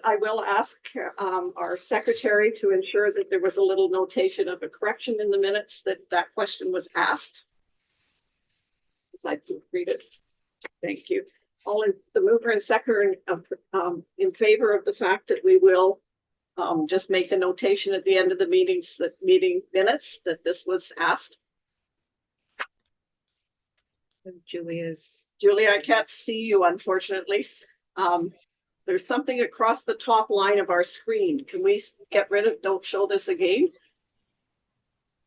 I will ask our secretary to ensure that there was a little notation of a correction in the minutes that question was asked. As I read it. Thank you. All in the mover and seconder in favor of the fact that we will just make a notation at the end of the meetings, that meeting minutes, that this was asked. Julia, I can't see you, unfortunately. There's something across the top line of our screen. Can we get rid of don't show this again?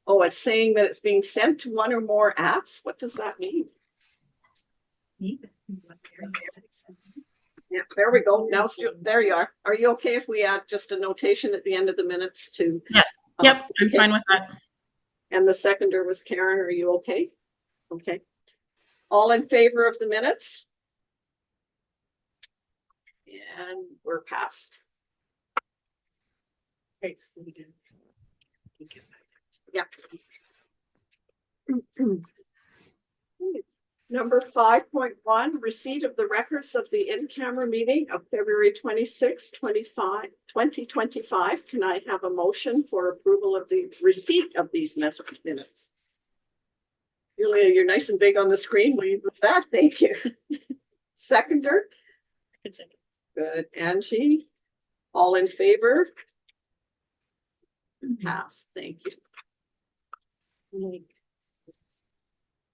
Oh, it's saying that it's being sent to one or more apps. What does that mean? Yeah, there we go. Now, there you are. Are you okay if we add just a notation at the end of the minutes to? Yes. Yep. I'm fine with that. And the seconder was Karen. Are you okay? Okay. All in favor of the minutes? And we're passed. Okay, so we did. Yeah. Number 5.1, receipt of the records of the in-camera meeting of February 26, 2025. Can I have a motion for approval of the receipt of these minutes? Julia, you're nice and big on the screen. Will you move that? Thank you. Seconder? Good. Angie? All in favor? Pass. Thank you.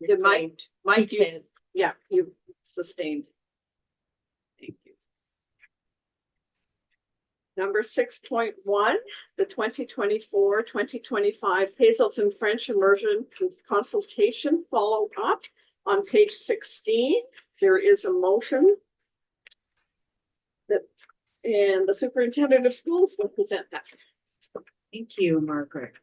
Good, Mike, you sustained. Thank you. Number 6.1, the 2024-2025 Hazelton French Immersion Consultation follow-up on page 16. There is a motion that, and the superintendent of schools will present that. Thank you, Margaret.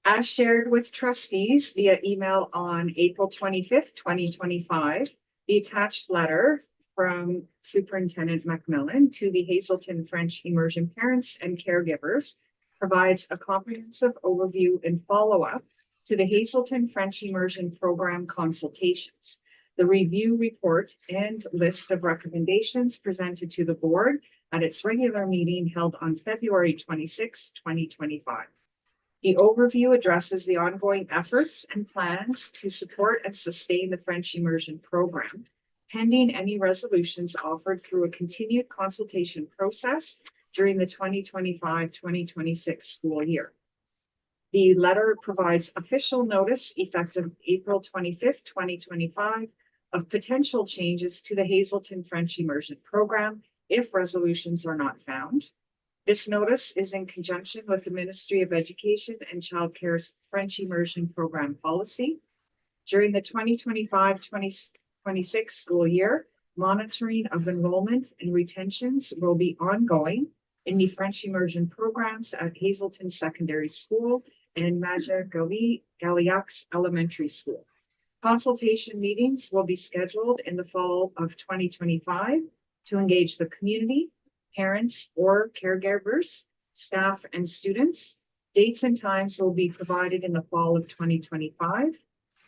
As shared with trustees via email on April 25th, 2025, the attached letter from Superintendent McMillan to the Hazelton French Immersion parents and caregivers provides a comprehensive overview and follow-up to the Hazelton French Immersion Program consultations, the review report and list of recommendations presented to the board at its regular meeting held on February 26, 2025. The overview addresses the ongoing efforts and plans to support and sustain the French Immersion Program, pending any resolutions offered through a continued consultation process during the 2025-2026 school year. The letter provides official notice effective April 25th, 2025 of potential changes to the Hazelton French Immersion Program if resolutions are not found. This notice is in conjunction with the Ministry of Education and Child Care's French Immersion Program policy. During the 2025-2026 school year, monitoring of enrollment and retentions will be ongoing in the French Immersion programs at Hazelton Secondary School and Maja Galiax Elementary School. Consultation meetings will be scheduled in the fall of 2025 to engage the community, parents or caregivers, staff, and students. Dates and times will be provided in the fall of 2025.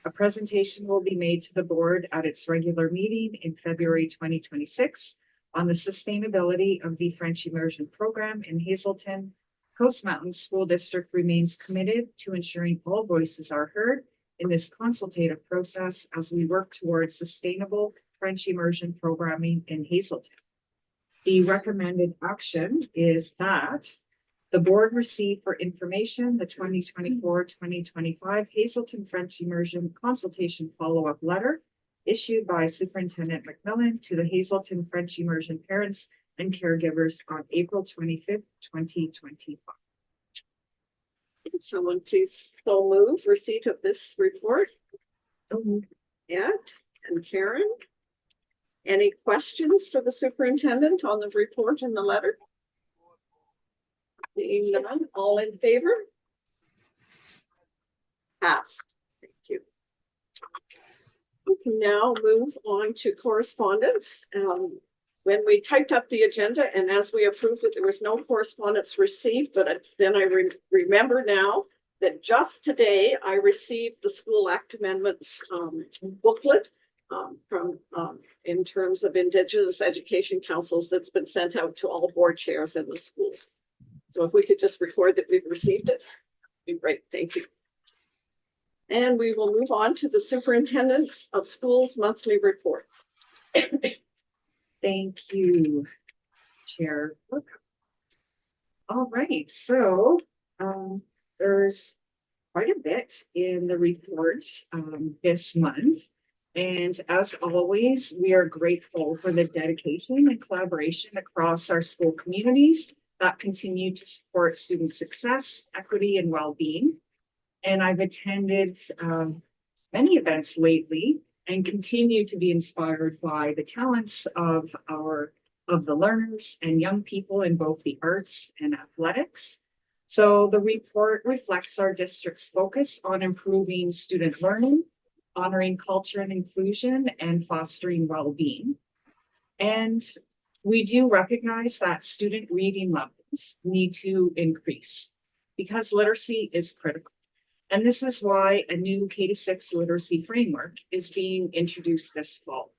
A presentation will be made to the board at its regular meeting in February 2026 on the sustainability of the French Immersion Program in Hazelton. Coast Mountain School District remains committed to ensuring all voices are heard in this consultative process as we work towards sustainable French Immersion programming in Hazelton. The recommended action is that the board receive for information the 2024-2025 Hazelton French Immersion Consultation Follow-up Letter issued by Superintendent McMillan to the Hazelton French Immersion parents and caregivers on April 25th, 2025. Someone please so move receipt of this report. Yeah, and Karen. Any questions for the superintendent on the report and the letter? Seeing none, all in favor? Passed. Thank you. We can now move on to correspondence. When we typed up the agenda and as we approved it, there was no correspondence received, but then I remember now that just today I received the School Act Amendments booklet in terms of Indigenous education councils that's been sent out to all board chairs in the schools. So if we could just record that we've received it, be great. Thank you. And we will move on to the superintendents of schools monthly report. Thank you, Chair. All right, so there's quite a bit in the report this month. And as always, we are grateful for the dedication and collaboration across our school communities that continue to support student success, equity, and well-being. And I've attended many events lately and continue to be inspired by the talents of the learners and young people in both the arts and athletics. So the report reflects our district's focus on improving student learning, honoring culture and inclusion, and fostering well-being. And we do recognize that student reading levels need to increase because literacy is critical. And this is why a new K-6 literacy framework is being introduced this fall.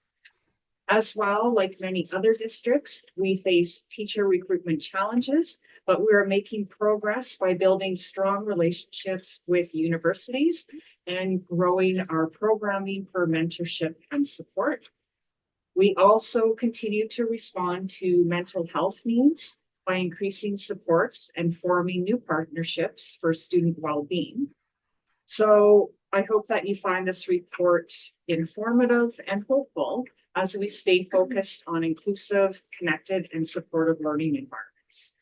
As well, like many other districts, we face teacher recruitment challenges, but we are making progress by building strong relationships with universities and growing our programming for mentorship and support. We also continue to respond to mental health needs by increasing supports and forming new partnerships for student well-being. So I hope that you find this report informative and hopeful as we stay focused on inclusive, connected, and supportive learning environments.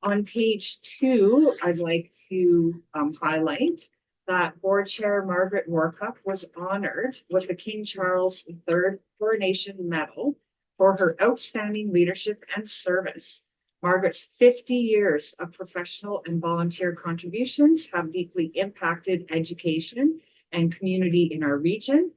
On page 2, I'd like to highlight that Board Chair Margaret Warcup was honored with the King Charles III Coronation Medal for her outstanding leadership and service. Margaret's 50 years of professional and volunteer contributions have deeply impacted education and community in our region.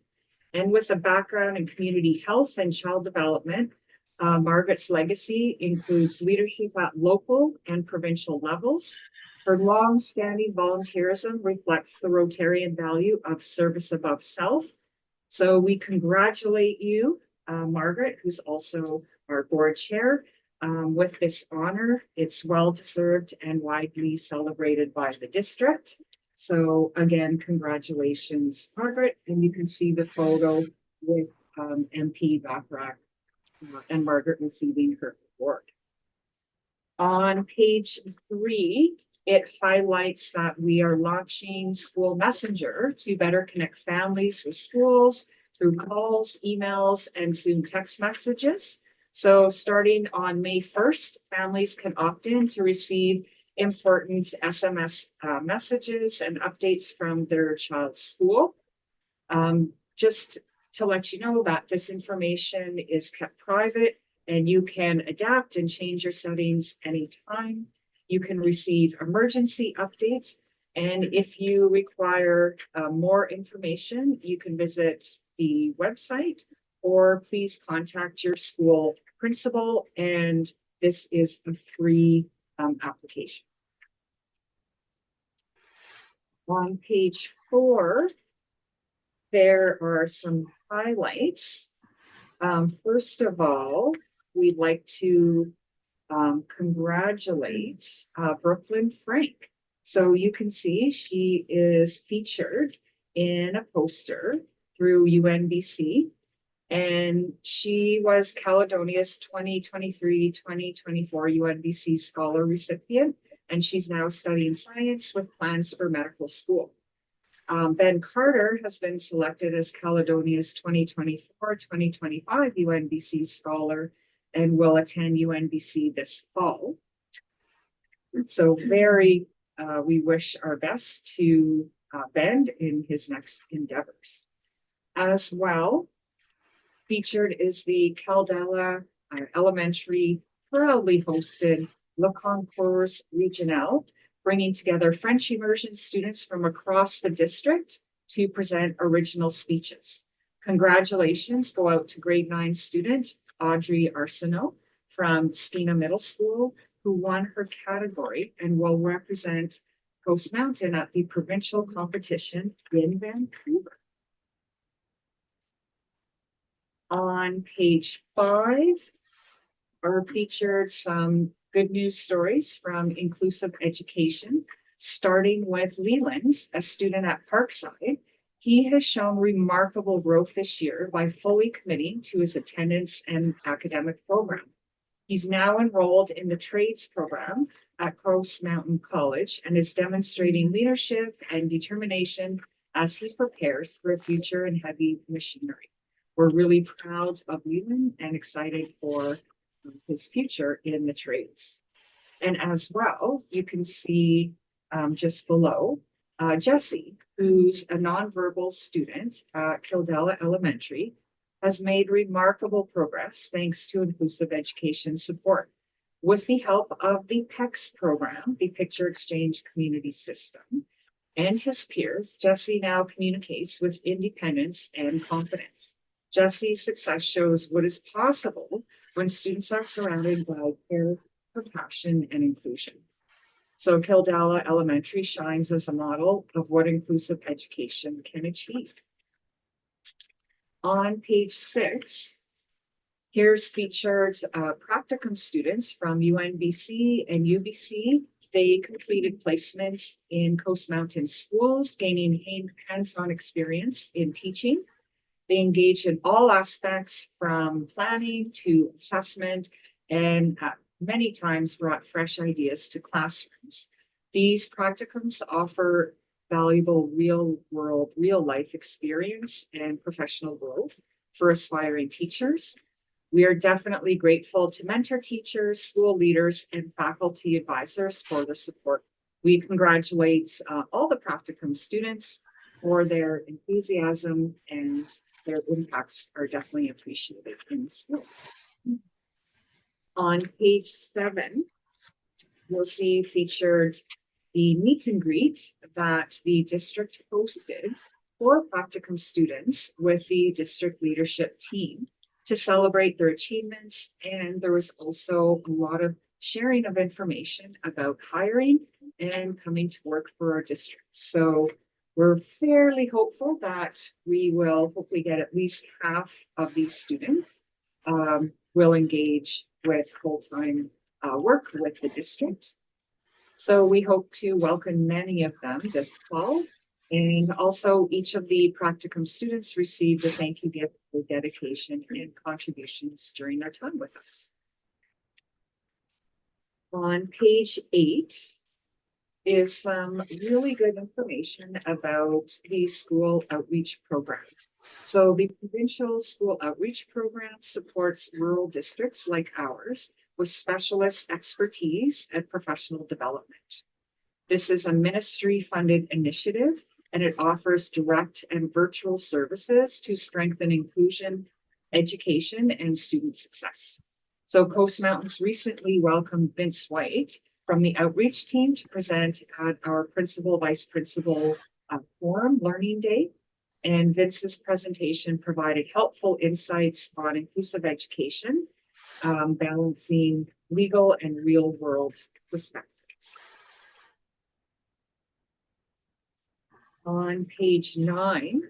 And with a background in community health and child development, Margaret's legacy includes leadership at local and provincial levels. Her long-standing volunteerism reflects the Rotarian value of service above self. So we congratulate you, Margaret, who's also our board chair, with this honor. It's well-deserved and widely celebrated by the district. So again, congratulations, Margaret. And you can see the photo with MP Bachrach and Margaret receiving her award. On page 3, it highlights that we are launching School Messenger to better connect families with schools through calls, emails, and soon text messages. So starting on May 1st, families can opt in to receive important SMS messages and updates from their child's school. Just to let you know that this information is kept private and you can adapt and change your settings anytime. You can receive emergency updates. And if you require more information, you can visit the website or please contact your school principal. And this is a free application. On page 4, there are some highlights. First of all, we'd like to congratulate Brooklyn Frank. So you can see she is featured in a poster through UNBC, and she was Caledonia's 2023-2024 UNBC Scholar recipient, and she's now studying science with plans for medical school. Ben Carter has been selected as Caledonia's 2024-2025 UNBC Scholar and will attend UNBC this fall. So we wish our best to Ben in his next endeavors. As well, featured is the Caldela Elementary proudly hosted Le Concours Regional, bringing together French immersion students from across the district to present original speeches. Congratulations go out to grade 9 student Audrey Arsenault from Skeena Middle School, who won her category and will represent Coast Mountain at the provincial competition in Vancouver. On page 5 are featured some good news stories from inclusive education, starting with Leland, a student at Parkside. He has shown remarkable growth this year by fully committing to his attendance and academic program. He's now enrolled in the trades program at Coast Mountain College and is demonstrating leadership and determination as he prepares for a future in heavy machinery. We're really proud of Leland and excited for his future in the trades. And as well, you can see just below, Jesse, who's a nonverbal student at Kildella Elementary, has made remarkable progress thanks to inclusive education support. With the help of the PECS program, the Picture Exchange Community System, and his peers, Jesse now communicates with independence and confidence. Jesse's success shows what is possible when students are surrounded by care, compassion, and inclusion. So Kildella Elementary shines as a model of what inclusive education can achieve. On page 6, here's featured practicum students from UNBC and UBC. They completed placements in Coast Mountain schools, gaining hands-on experience in teaching. They engaged in all aspects from planning to assessment and many times brought fresh ideas to classrooms. These practicums offer valuable real-world, real-life experience and professional growth for aspiring teachers. We are definitely grateful to mentor teachers, school leaders, and faculty advisors for the support. We congratulate all the practicum students for their enthusiasm, and their impacts are definitely appreciated in schools. On page 7, you'll see featured the meet and greet that the district hosted for practicum students with the district leadership team to celebrate their achievements. And there was also a lot of sharing of information about hiring and coming to work for our district. So we're fairly hopeful that we will hopefully get at least half of these students will engage with full-time work with the district. So we hope to welcome many of them this fall. And also each of the practicum students received a thank you gift for dedication and contributions during their time with us. On page 8 is some really good information about the school outreach program. So the provincial school outreach program supports rural districts like ours with specialist expertise and professional development. This is a ministry-funded initiative, and it offers direct and virtual services to strengthen inclusion, education, and student success. So Coast Mountains recently welcomed Vince White from the outreach team to present at our principal vice principal forum learning day. And Vince's presentation provided helpful insights on inclusive education, balancing legal and real world perspectives. On page 9,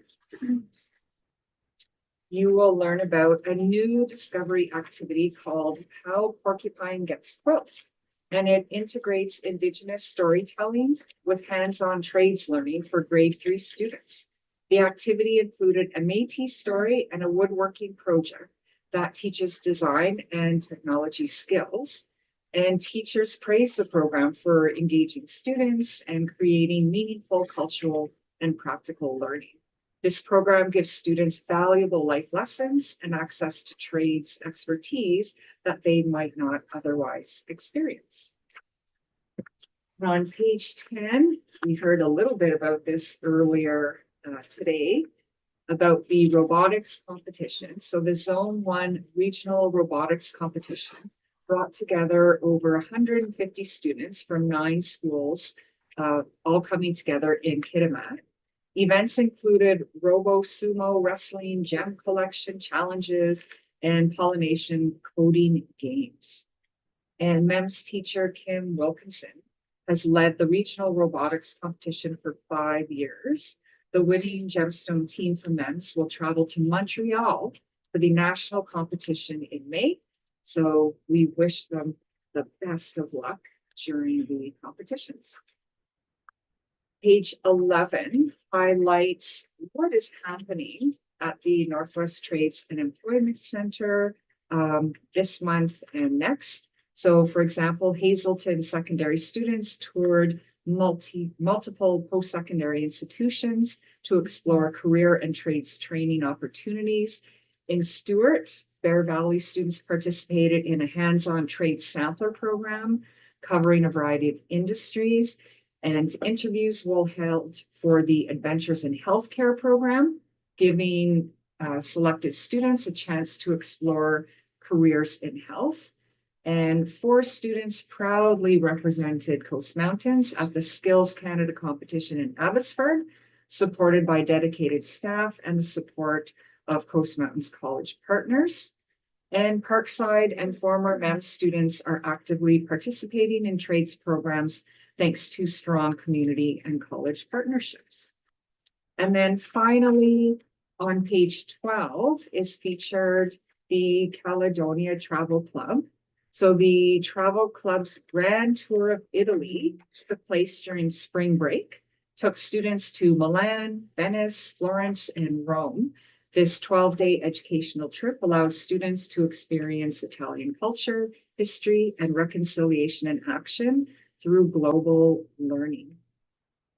you will learn about a new discovery activity called How Porcupine Gets Quilts. And it integrates Indigenous storytelling with hands-on trades learning for grade 3 students. The activity included a Métis story and a woodworking project that teaches design and technology skills. And teachers praise the program for engaging students and creating meaningful cultural and practical learning. This program gives students valuable life lessons and access to trades expertise that they might not otherwise experience. On page 10, we heard a little bit about this earlier today about the robotics competition. So the Zone 1 regional robotics competition brought together over 150 students from 9 schools, all coming together in Kitimat. Events included robo-sumo wrestling, gem collection challenges, and pollination coding games. And MEMS teacher Kim Wilkinson has led the regional robotics competition for 5 years. The winning gemstone team from MEMS will travel to Montreal for the national competition in May. So we wish them the best of luck during the competitions. Page 11 highlights what is happening at the Northwest Trades and Employment Center this month and next. So, for example, Hazelton secondary students toured multiple post-secondary institutions to explore career and trades training opportunities. In Stewart, Bear Valley students participated in a hands-on trade sampler program covering a variety of industries, and interviews were held for the Adventures in Healthcare program, giving selected students a chance to explore careers in health. And 4 students proudly represented Coast Mountains at the Skills Canada competition in Abbotsford, supported by dedicated staff and the support of Coast Mountains College partners. And Parkside and former MEMS students are actively participating in trades programs thanks to strong community and college partnerships. And then finally, on page 12 is featured the Caledonia Travel Club. So the travel club's grand tour of Italy took place during spring break, took students to Milan, Venice, Florence, and Rome. This 12-day educational trip allowed students to experience Italian culture, history, and reconciliation in action through global learning.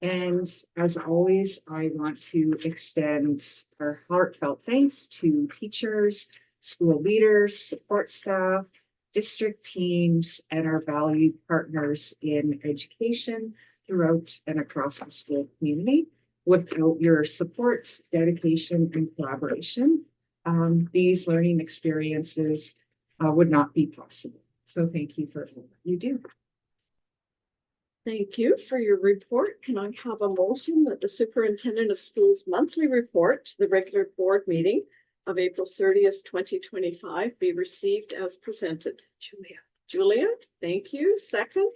And as always, I want to extend our heartfelt thanks to teachers, school leaders, support staff, district teams, and our valued partners in education throughout and across the school community. Without your support, dedication, and collaboration, these learning experiences would not be possible. So thank you for all that you do. Thank you for your report. Can I have a motion that the Superintendent of Schools monthly report to the regular board meeting of April 30th, 2025 be received as presented? Julia, thank you. Second.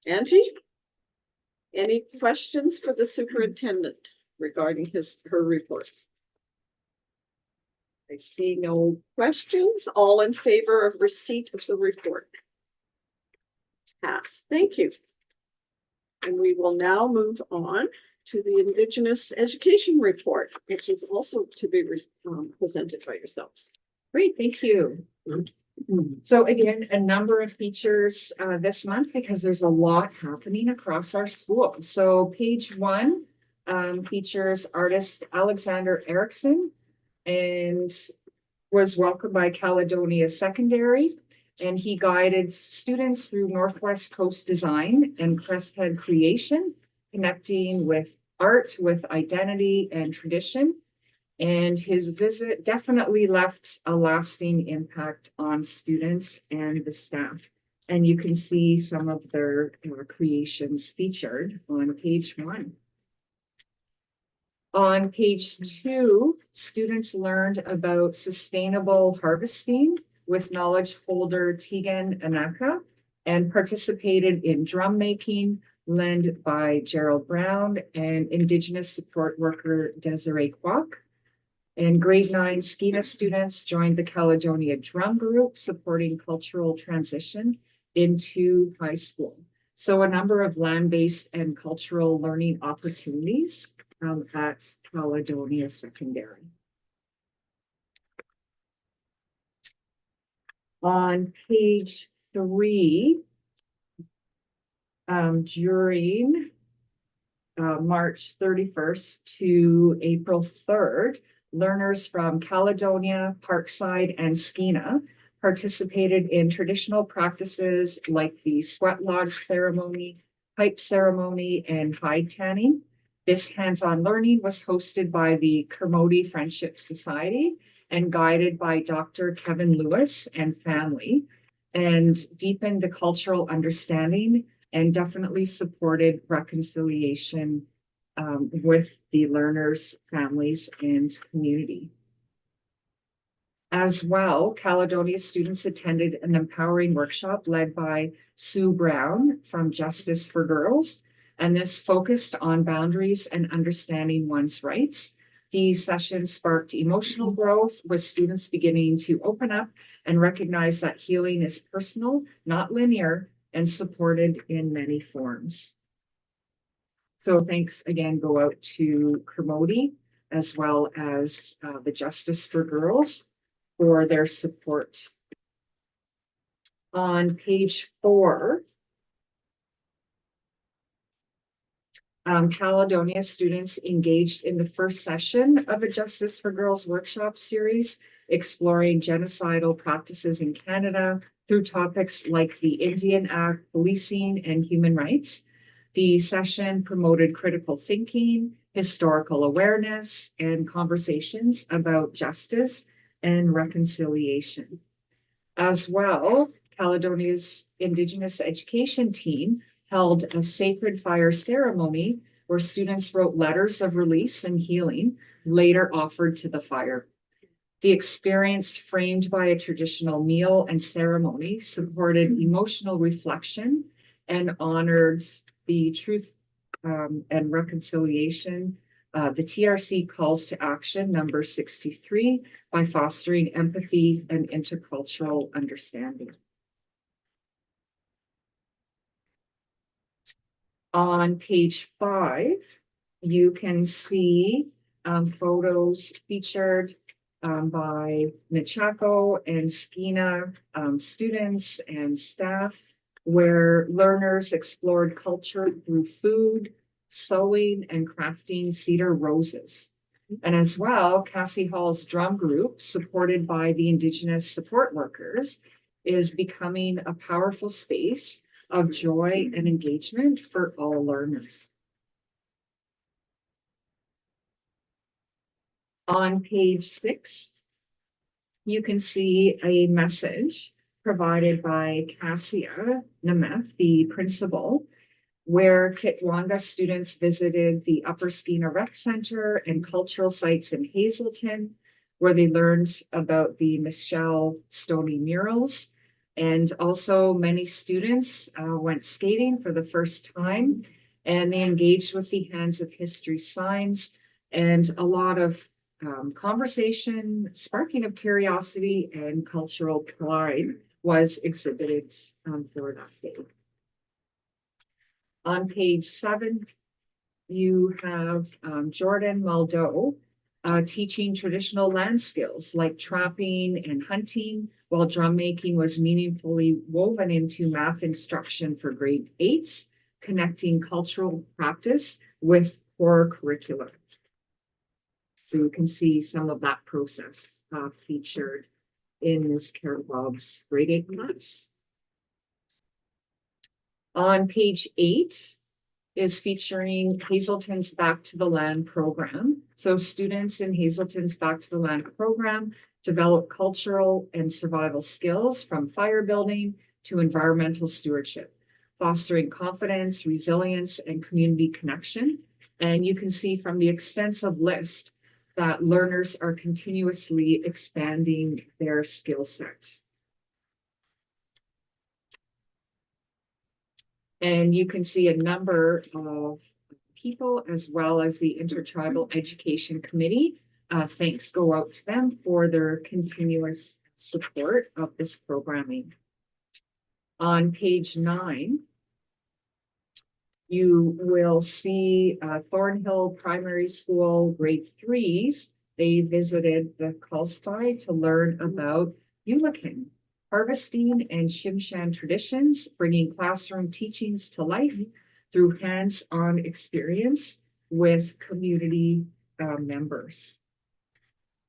Angie? Any questions for the superintendent regarding her report? I see no questions. All in favor of receipt of the report? Pass. Thank you. And we will now move on to the Indigenous Education Report, which is also to be presented by yourself. Great, thank you. So again, a number of features this month because there's a lot happening across our school. So page 1 features artist Alexander Erickson and was welcomed by Caledonia Secondary. And he guided students through Northwest Coast design and Cresthead creation, connecting with art, with identity and tradition. And his visit definitely left a lasting impact on students and the staff. And you can see some of their creations featured on page 1. On page 2, students learned about sustainable harvesting with knowledge holder Tegan Anaka and participated in drum making led by Gerald Brown and Indigenous support worker Desiree Kwok. And grade 9 Skeena students joined the Caledonia Drum Group supporting cultural transition into high school. So a number of land-based and cultural learning opportunities at Caledonia Secondary. On page 3, during March 31st to April 3rd, learners from Caledonia, Parkside, and Skeena participated in traditional practices like the sweat lodge ceremony, pipe ceremony, and hide tanning. This hands-on learning was hosted by the Kermode Friendship Society and guided by Dr. Kevin Lewis and family, and deepened the cultural understanding and definitely supported reconciliation with the learners, families, and community. As well, Caledonia students attended an empowering workshop led by Sue Brown from Justice for Girls, and this focused on boundaries and understanding one's rights. These sessions sparked emotional growth, with students beginning to open up and recognize that healing is personal, not linear, and supported in many forms. So thanks again go out to Kermode, as well as the Justice for Girls, for their support. On page 4, Caledonia students engaged in the first session of a Justice for Girls workshop series, exploring genocidal practices in Canada through topics like the Indian Act, policing, and human rights. The session promoted critical thinking, historical awareness, and conversations about justice and reconciliation. As well, Caledonia's Indigenous education team held a sacred fire ceremony where students wrote letters of release and healing, later offered to the fire. The experience, framed by a traditional meal and ceremony, supported emotional reflection and honored the truth and reconciliation. The TRC calls to action number 63 by fostering empathy and intercultural understanding. On page 5, you can see photos featured by Nechako and Skeena students and staff, where learners explored culture through food, sewing, and crafting cedar roses. And as well, Cassie Hall's drum group, supported by the Indigenous support workers, is becoming a powerful space of joy and engagement for all learners. On page 6, you can see a message provided by Cassia Nemeth, the principal, where Kitwanga students visited the Upper Skeena Rec Center and cultural sites in Hazelton, where they learned about the Michelle Stoney murals. And also many students went skating for the first time, and they engaged with the Hands of History signs, and a lot of conversation, sparking of curiosity and cultural pride was exhibited for that day. On page 7, you have Jordan Maldo teaching traditional land skills like trapping and hunting, while drum making was meaningfully woven into math instruction for grade 8s, connecting cultural practice with core curriculum. So you can see some of that process featured in Ms. Carol Bob's grade 8 class. On page 8 is featuring Hazelton's Back to the Land program. So students in Hazelton's Back to the Land program develop cultural and survival skills, from fire building to environmental stewardship, fostering confidence, resilience, and community connection. And you can see from the extensive list that learners are continuously expanding their skill sets. And you can see a number of people, as well as the Intertribal Education Committee. Thanks go out to them for their continuous support of this programming. On page 9, you will see Thornhill Primary School grade 3s. They visited the Kalspai to learn about Yulikin, harvesting and Shimshan traditions, bringing classroom teachings to life through hands-on experience with community members.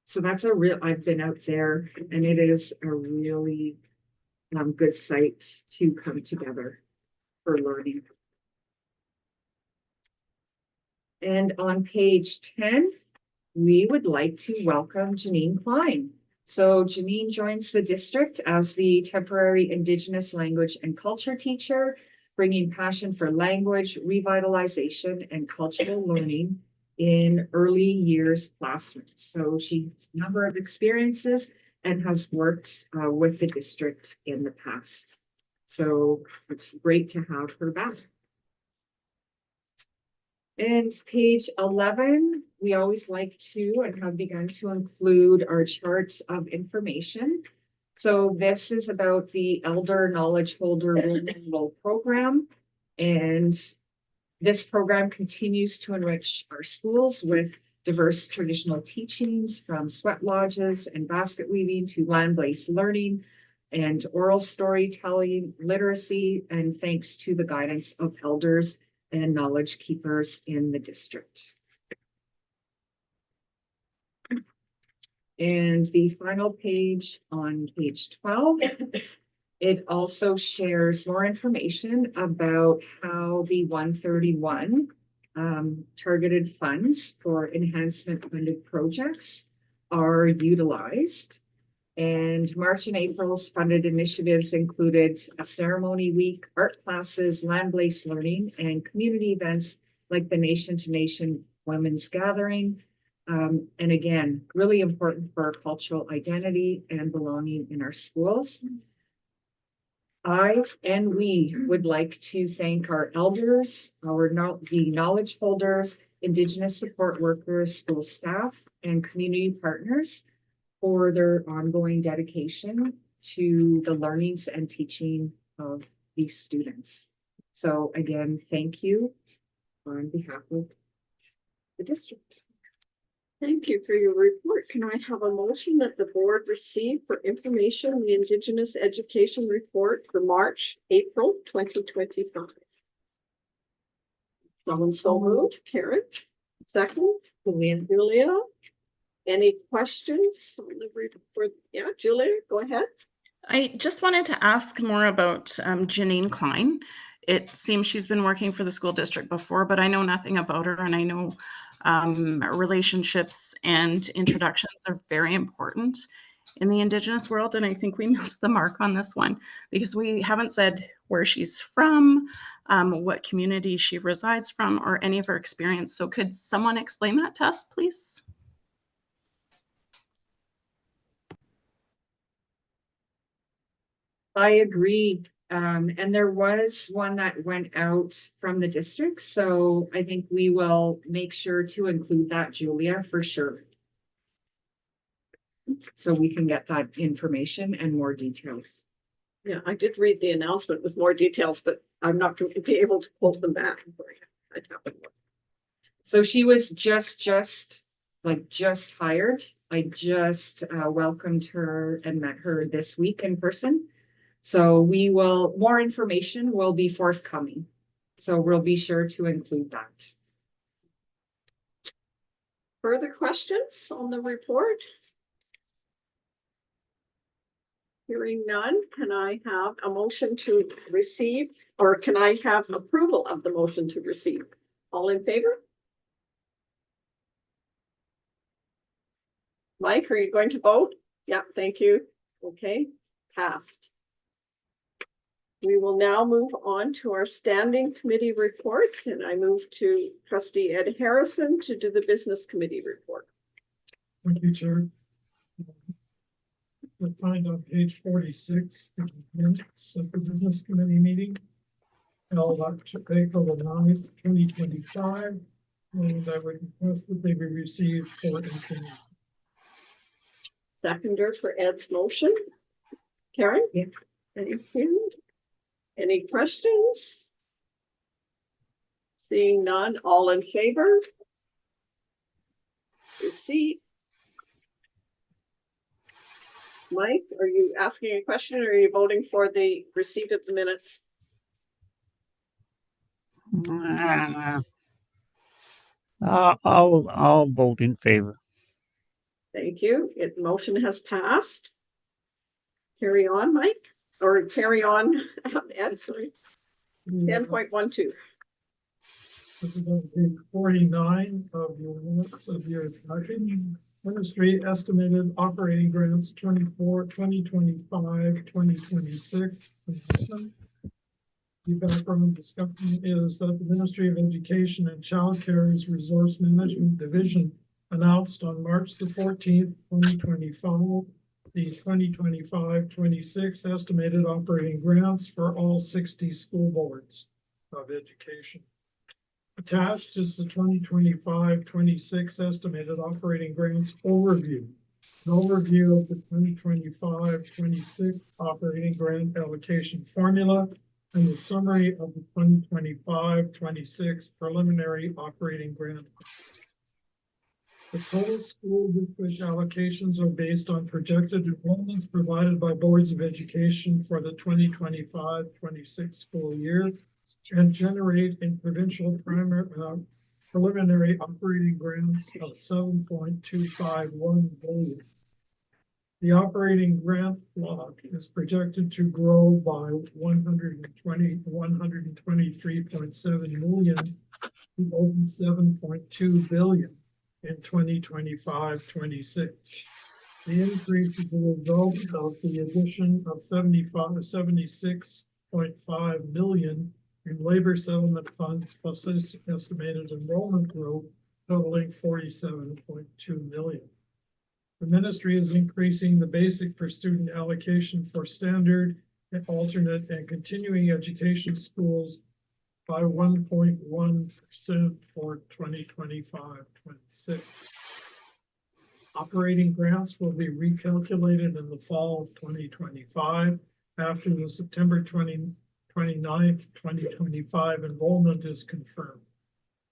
So that's I've been out there, and it is a really good site to come together for learning. And on page 10, we would like to welcome Janine Klein. So Janine joins the district as the temporary Indigenous language and culture teacher, bringing passion for language, revitalization, and cultural learning in early years classrooms. So she has a number of experiences and has worked with the district in the past. So it's great to have her back. And page 11, we always like to and have begun to include our charts of information. So this is about the Elder Knowledge Holder Renewal Program. And this program continues to enrich our schools with diverse traditional teachings, from sweat lodges and basket weaving to land-based learning and oral storytelling, literacy, and thanks to the guidance of elders and knowledge keepers in the district. And the final page on page 12, it also shares more information about how the 131 targeted funds for enhancement funded projects are utilized. And March and April's funded initiatives included a ceremony week, art classes, land-based learning, and community events like the Nation to Nation Women's Gathering. And again, really important for our cultural identity and belonging in our schools. I and we would like to thank our elders, the knowledge holders, Indigenous support workers, school staff, and community partners for their ongoing dedication to the learnings and teaching of these students. So again, thank you on behalf of the district. Thank you for your report. Can I have a motion that the board receive for information the Indigenous Education Report for March, April 2025? Someone so moved. Karen, second. Julia. Any questions on the report? Yeah, Julia, go ahead. I just wanted to ask more about Janine Klein. It seems she's been working for the school district before, but I know nothing about her, and I know relationships and introductions are very important in the Indigenous world, and I think we missed the mark on this one because we haven't said where she's from, what community she resides from, or any of her experience. So could someone explain that to us, please? I agree. And there was one that went out from the district. So I think we will make sure to include that, Julia, for sure. So we can get that information and more details. Yeah, I did read the announcement with more details, but I'm not going to be able to quote them back. So she was just hired. I just welcomed her and met her this week in person. So more information will be forthcoming. So we'll be sure to include that. Further questions on the report? Hearing none, can I have a motion to receive, or can I have approval of the motion to receive? All in favor? Mike, are you going to vote? Yeah, thank you. Okay, passed. We will now move on to our standing committee reports, and I move to Trustee Ed Harrison to do the business committee report. Thank you, Chair. You'll find on page 46 the minutes of the business committee meeting held on April 9th, 2025, and I would request that they be received for information. Seconder for Ed's motion. Karen? Yeah. Thank you. Any questions? Seeing none, all in favor? Receipt. Mike, are you asking a question or are you voting for the receipt of the minutes? I'll vote in favor. Thank you. The motion has passed. Carry on, Mike, or carry on, Ed, sorry. 10.12. This is on page 49 of your minutes of your package. Ministry estimated operating grants 2025, 2026. The background discussion is that the Ministry of Education and Child Care's Resource Management Division announced on March the 14th, 2025, the 2025-26 estimated operating grants for all 60 school boards of education. Attached is the 2025-26 estimated operating grants overview. An overview of the 2025-26 operating grant allocation formula and the summary of the 2025-26 preliminary operating grant. The total school district allocations are based on projected enrollments provided by boards of education for the 2025-26 school year and generate in provincial preliminary operating grants of $7.251 billion. The operating grant block is projected to grow by 123.7 million to over 7.2 billion in 2025-26. The increase is a result of the addition of 76.5 million in labor settlement funds plus estimated enrollment growth totaling 47.2 million. The ministry is increasing the basic per student allocation for standard, alternate, and continuing education schools by 1.1% for 2025-26. Operating grants will be recalculated in the fall of 2025 after the September 29th, 2025 enrollment is confirmed.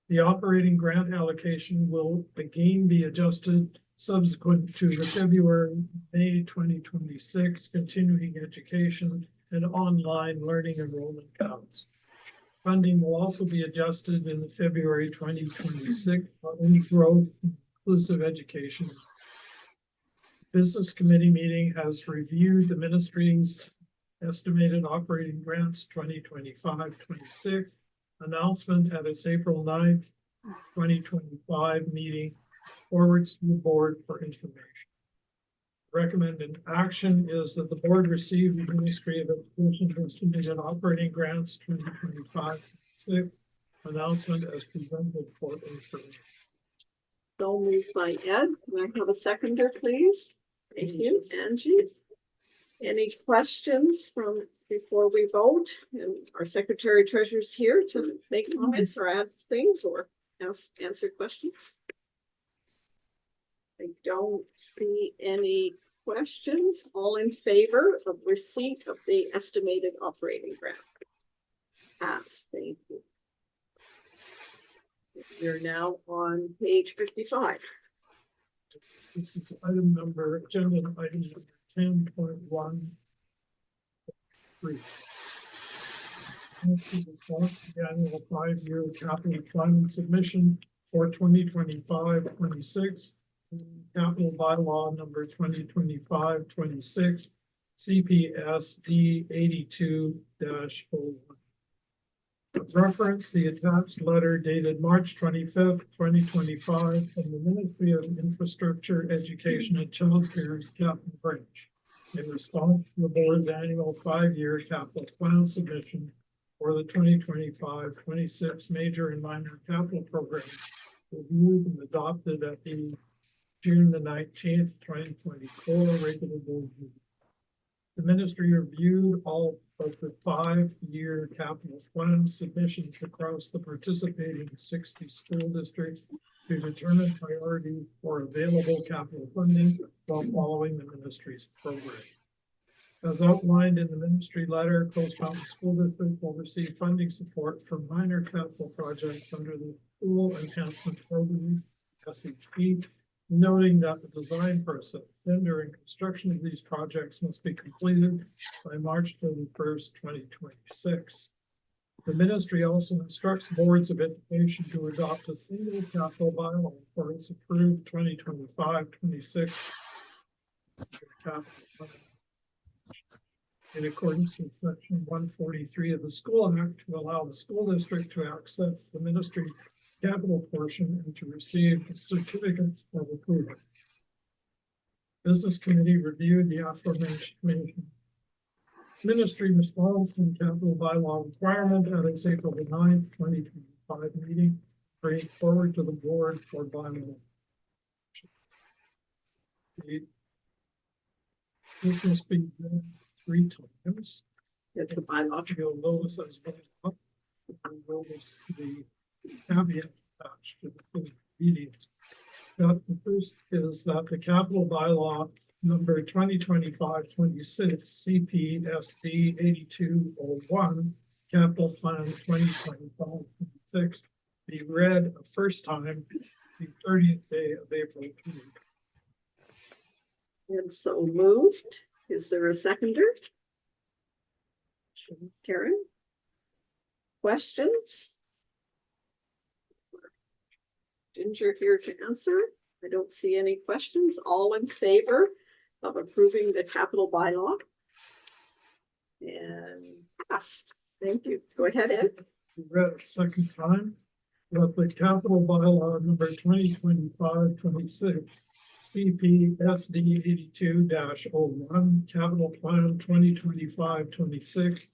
The operating grant allocation will again be adjusted subsequent to the February-May 2026 continuing education and online learning enrollment counts. Funding will also be adjusted in the February 2026 for any growth in inclusive education. Business committee meeting has reviewed the ministry's estimated operating grants 2025-26 announcement at its April 9th, 2025 meeting forwards to the board for information. Recommended action is that the board receive the Ministry of Education's estimated operating grants 2025-26 announcement as presented for information. So moved by Ed. Can I have a seconder, please? Thank you, Angie. Any questions from before we vote? And our secretary treasurer's here to make comments or add things or answer questions. I don't see any questions. All in favor of receipt of the estimated operating grant? Pass. Thank you. We're now on page 55. This is agenda item number 10.13. The annual 5-year capital planning submission for 2025-26. Capital bylaw number 2025-26, CPSD 82-01. Reference the attached letter dated March 25th, 2025 from the Ministry of Infrastructure, Education and Childcare's Captain Branch in response to the board's annual 5-year capital plan submission for the 2025-26 major and minor capital programs reviewed and adopted at the June the 19th, 2024 regular board meeting. The ministry reviewed all of the 5-year capital plan submissions across the participating 60 school districts to determine priority for available capital funding while following the ministry's program. As outlined in the ministry letter, Coast Mountain School District will receive funding support for minor capital projects under the School Enhancement Program, SEP, noting that the design process, tender and construction of these projects must be completed by March 31st, 2026. The ministry also instructs boards of education to adopt a single capital bylaw for its approved 2025-26 capital plan. In accordance with section 143 of the School Act, to allow the school district to access the ministry capital portion and to receive certificates of approval. Business committee reviewed the aforementioned ministry response and capital bylaw requirement at its April 9th, 2025 meeting, bring forward to the board for bylaw. This must be done 3 times. It's the bylaw. You'll notice as well. You'll notice the caveat attached to the full reading. The first is that the capital bylaw number 2025-26 CPSD 8201 capital plan 2025-26 be read a first time the 30th day of April 20. And so moved. Is there a seconder? Karen? Questions? Ginger here to answer. I don't see any questions. All in favor of approving the capital bylaw? And passed. Thank you. Go ahead, Ed. Read a second time that the capital bylaw number 2025-26 CPSD 82-01 capital plan 2025-26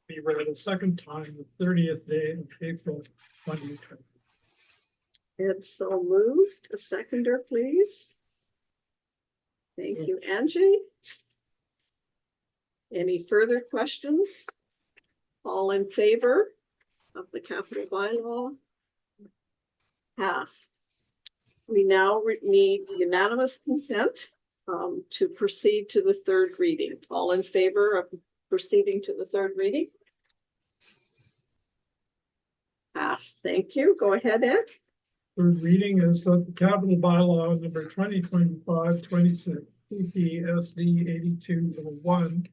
be read a second time the 30th day of April 2020. And so moved. A seconder, please. Thank you, Angie. Any further questions? All in favor of the capital bylaw? Passed. We now need unanimous consent to proceed to the third reading. All in favor of proceeding to the third reading? Passed. Thank you. Go ahead, Ed. Third reading is that the capital bylaw number 2025-26 CPSD 8201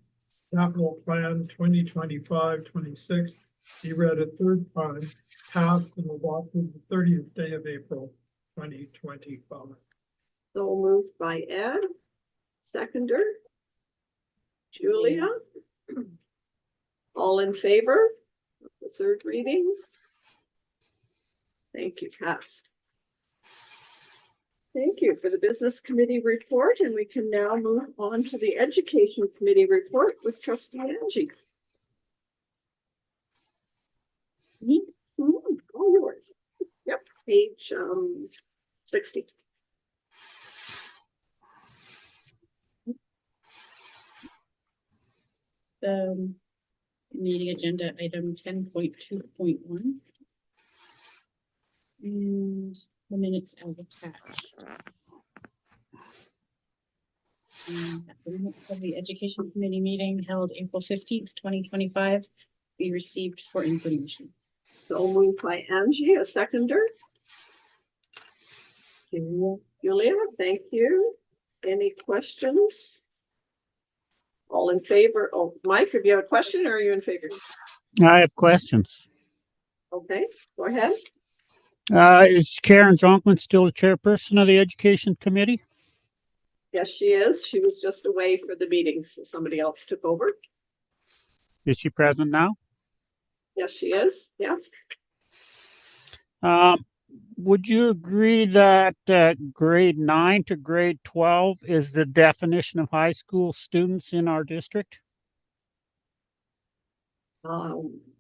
capital plan 2025-26 be read a third time, passed and adopted the 30th day of April 2025. So moved by Ed. Seconder. Julia. All in favor of the third reading? Thank you, passed. Thank you for the business committee report, and we can now move on to the education committee report with trustee Angie. All yours. Yep, page 60. The meeting agenda item 10.2.1. And the minutes are attached. The minutes of the Education Committee meeting held April 15th, 2025 be received for information. So moved by Angie, a seconder. Julia, thank you. Any questions? All in favor? Oh, Mike, if you have a question, or are you in favor? I have questions. Okay, go ahead. Is Karen Jonquin still the chairperson of the Education Committee? Yes, she is. She was just away for the meeting, so somebody else took over. Is she present now? Yes, she is. Yeah. Would you agree that grade 9 to grade 12 is the definition of high school students in our district?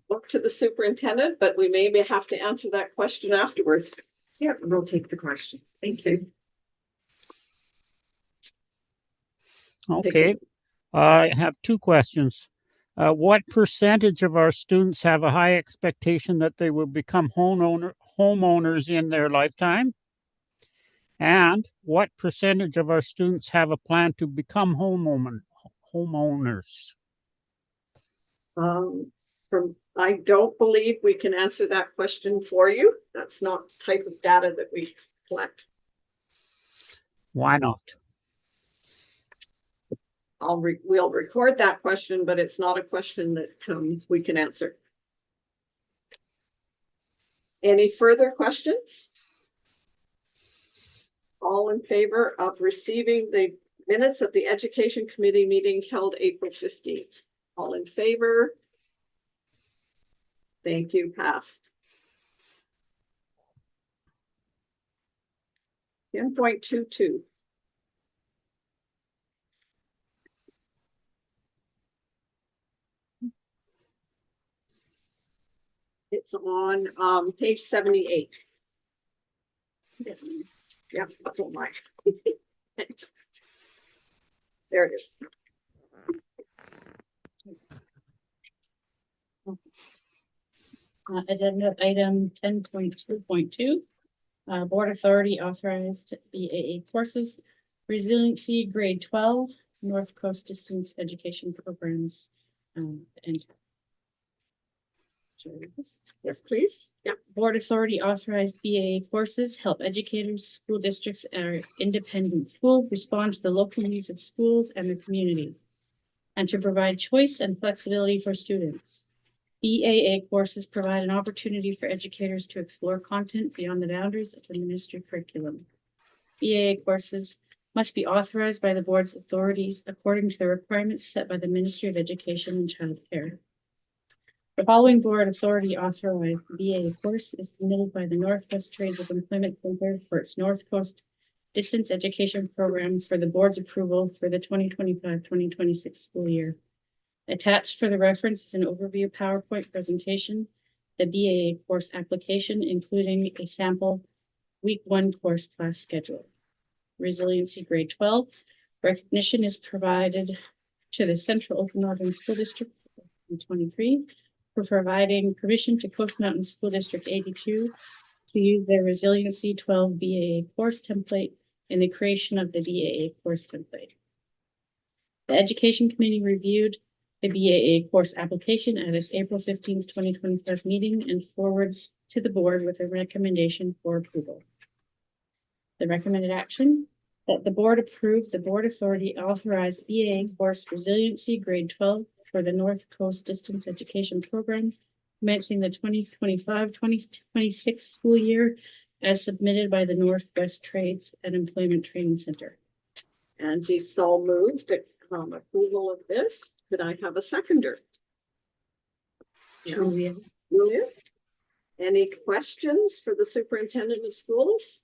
Look to the superintendent, but we maybe have to answer that question afterwards. Yeah, we'll take the question. Thank you. Okay. I have two questions. What percentage of our students have a high expectation that they will become homeowners in their lifetime? And what percentage of our students have a plan to become homeowners? I don't believe we can answer that question for you. That's not the type of data that we collect. Why not? We'll record that question, but it's not a question that we can answer. Any further questions? All in favor of receiving the minutes of the Education Committee meeting held April 15th? All in favor? Thank you, passed. 10.22. It's on page 78. Yeah, that's what mine. There it is. Agenda item 10.2.2. Board Authority authorized BAA courses, resiliency grade 12, North Coast Distance Education Programs. And Yes, please. Yeah. Board Authority authorized BAA courses help educators, school districts, and independent schools respond to the local needs of schools and their communities, and to provide choice and flexibility for students. BAA courses provide an opportunity for educators to explore content beyond the boundaries of the ministry curriculum. BAA courses must be authorized by the board's authorities according to the requirements set by the Ministry of Education and Child Care. The following board authority authorized BAA course is submitted by the Northwest Trades of Employment Center for its North Coast Distance Education Program for the board's approval for the 2025-2026 school year. Attached for the reference is an overview PowerPoint presentation, the BAA course application, including a sample week 1 course class schedule. Resiliency grade 12. Recognition is provided to the Central Okanagan School District in 23 for providing permission to Coast Mountain School District 82 to use their Resiliency 12 BAA course template in the creation of the BAA course template. The Education Committee reviewed the BAA course application at its April 15th, 2025 meeting and forwards to the board with a recommendation for approval. The recommended action that the board approve the board authority authorized BAA course Resiliency grade 12 for the North Coast Distance Education Program commencing the 2025-2026 school year as submitted by the Northwest Trades and Employment Training Center. Angie so moved approval of this. Could I have a seconder? Julia. Any questions for the superintendent of schools?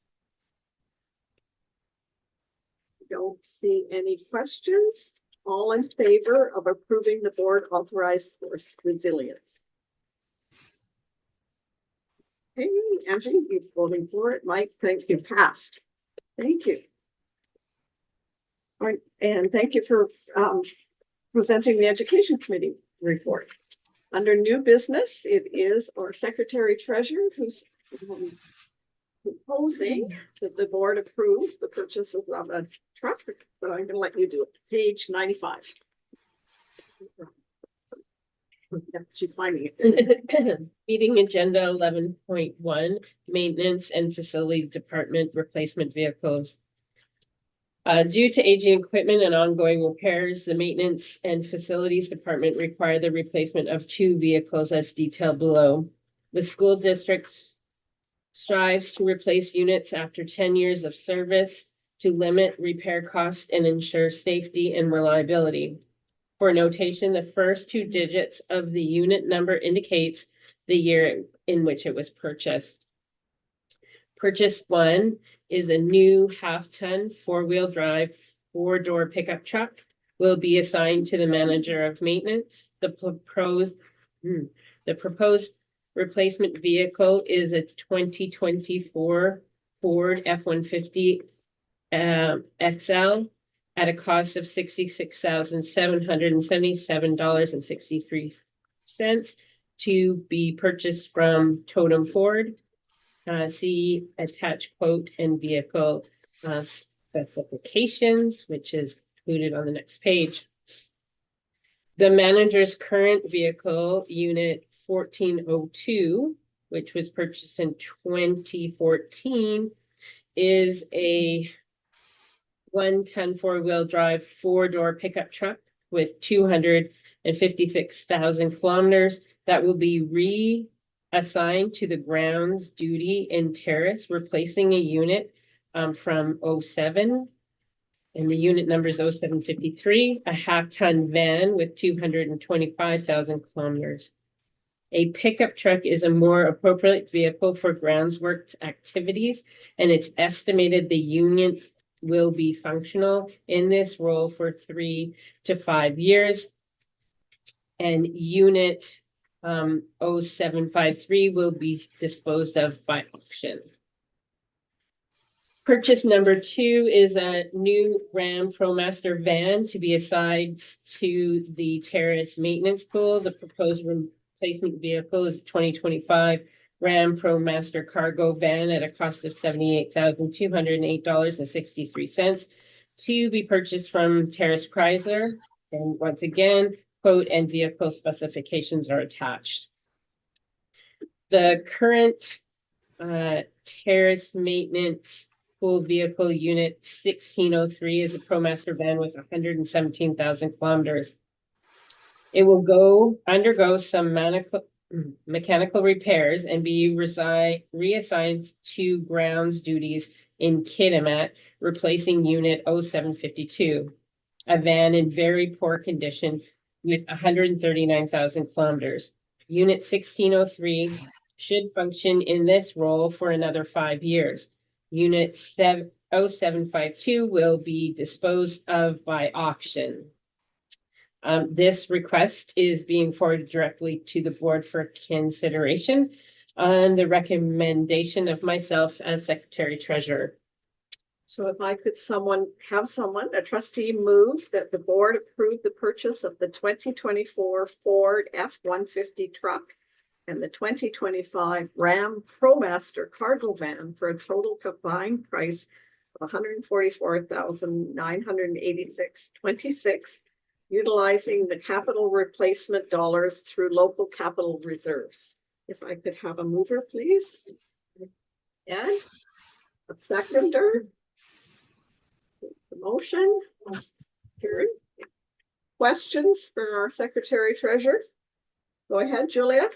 Don't see any questions. All in favor of approving the board authorized course Resilience? Hey, Angie, you're voting for it. Mike, thank you. Passed. Thank you. All right, and thank you for presenting the Education Committee report. Under new business, it is our Secretary Treasurer who's proposing that the board approve the purchase of a truck, but I'm going to let you do it. Page 95. She's finding it. Meeting agenda 11.1, maintenance and facility department replacement vehicles. Due to aging equipment and ongoing repairs, the maintenance and facilities department require the replacement of 2 vehicles as detailed below. The school district strives to replace units after 10 years of service to limit repair costs and ensure safety and reliability. For notation, the first 2 digits of the unit number indicates the year in which it was purchased. Purchase 1 is a new half-ton 4-wheel drive 4-door pickup truck. Will be assigned to the manager of maintenance. The proposed replacement vehicle is a 2024 Ford F-150 XL at a cost of $66,777.63 to be purchased from Totem Ford. See attached quote and vehicle specifications, which is included on the next page. The manager's current vehicle, unit 1402, which was purchased in 2014, is a 1-ton 4-wheel drive 4-door pickup truck with 256,000 kilometers that will be reassigned to the grounds duty in Terrace, replacing a unit from 07. And the unit number is 0753, a half-ton van with 225,000 kilometers. A pickup truck is a more appropriate vehicle for grounds work activities, and it's estimated the unit will be functional in this role for 3 to 5 years. And unit 0753 will be disposed of by auction. Purchase number 2 is a new Ram ProMaster van to be assigned to the Terrace maintenance pool. The proposed replacement vehicle is 2025 Ram ProMaster cargo van at a cost of $78,208.63 to be purchased from Terrace Chrysler. And once again, quote and vehicle specifications are attached. The current Terrace maintenance pool vehicle unit 1603 is a ProMaster van with 117,000 kilometers. It will undergo some mechanical repairs and be reassigned to grounds duties in Kitimat, replacing unit 0752, a van in very poor condition with 139,000 kilometers. Unit 1603 should function in this role for another 5 years. Unit 0752 will be disposed of by auction. This request is being forwarded directly to the board for consideration on the recommendation of myself as Secretary Treasurer. So if I could a trustee move that the board approve the purchase of the 2024 Ford F-150 truck and the 2025 Ram ProMaster cargo van for a total combined price of $144,986.26, utilizing the capital replacement dollars through local capital reserves. If I could have a mover, please. Ed, a seconder. The motion. Karen. Questions for our Secretary Treasurer? Go ahead, Julia.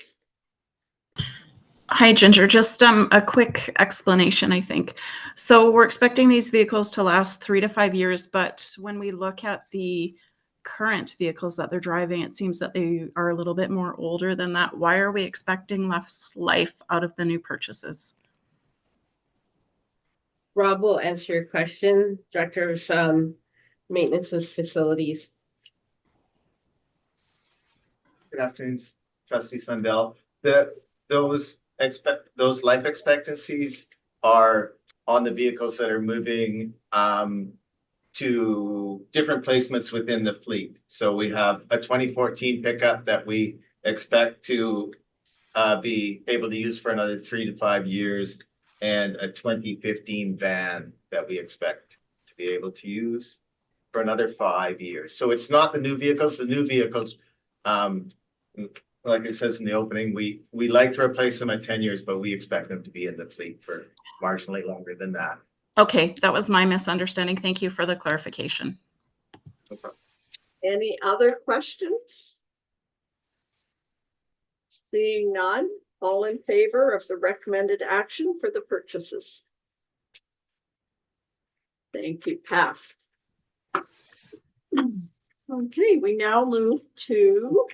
Hi, Ginger. Just a quick explanation, I think. So we're expecting these vehicles to last 3 to 5 years, but when we look at the current vehicles that they're driving, it seems that they are a little bit more older than that. Why are we expecting less life out of the new purchases? Rob will answer your question, Director of Maintenance and Facilities. Good afternoon, Trustee Sundell. Those life expectancies are on the vehicles that are moving to different placements within the fleet. So we have a 2014 pickup that we expect to be able to use for another 3 to 5 years, and a 2015 van that we expect to be able to use for another 5 years. So it's not the new vehicles. The new vehicles, like it says in the opening, we like to replace them at 10 years, but we expect them to be in the fleet for marginally longer than that. Okay, that was my misunderstanding. Thank you for the clarification. No problem. Any other questions? Seeing none, all in favor of the recommended action for the purchases? Thank you, passed. Okay, we now move to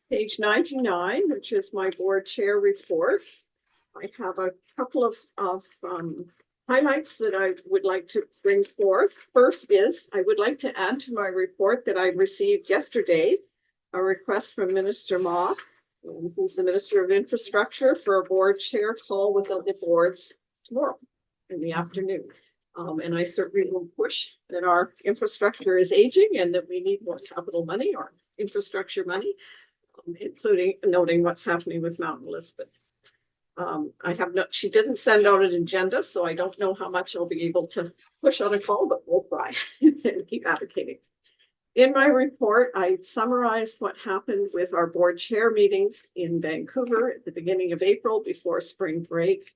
page 99, which is my board chair report. I have a couple of highlights that I would like to bring forth. First is, I would like to add to my report that I received yesterday a request from Minister Ma, who's the Minister of Infrastructure, for a board chair call with the boards tomorrow in the afternoon. And I certainly will push that our infrastructure is aging and that we need more capital money or infrastructure money, including noting what's happening with Mount Elizabeth. She didn't send out an agenda, so I don't know how much I'll be able to push on a call, but we'll try and keep advocating. In my report, I summarized what happened with our board chair meetings in Vancouver at the beginning of April before spring break.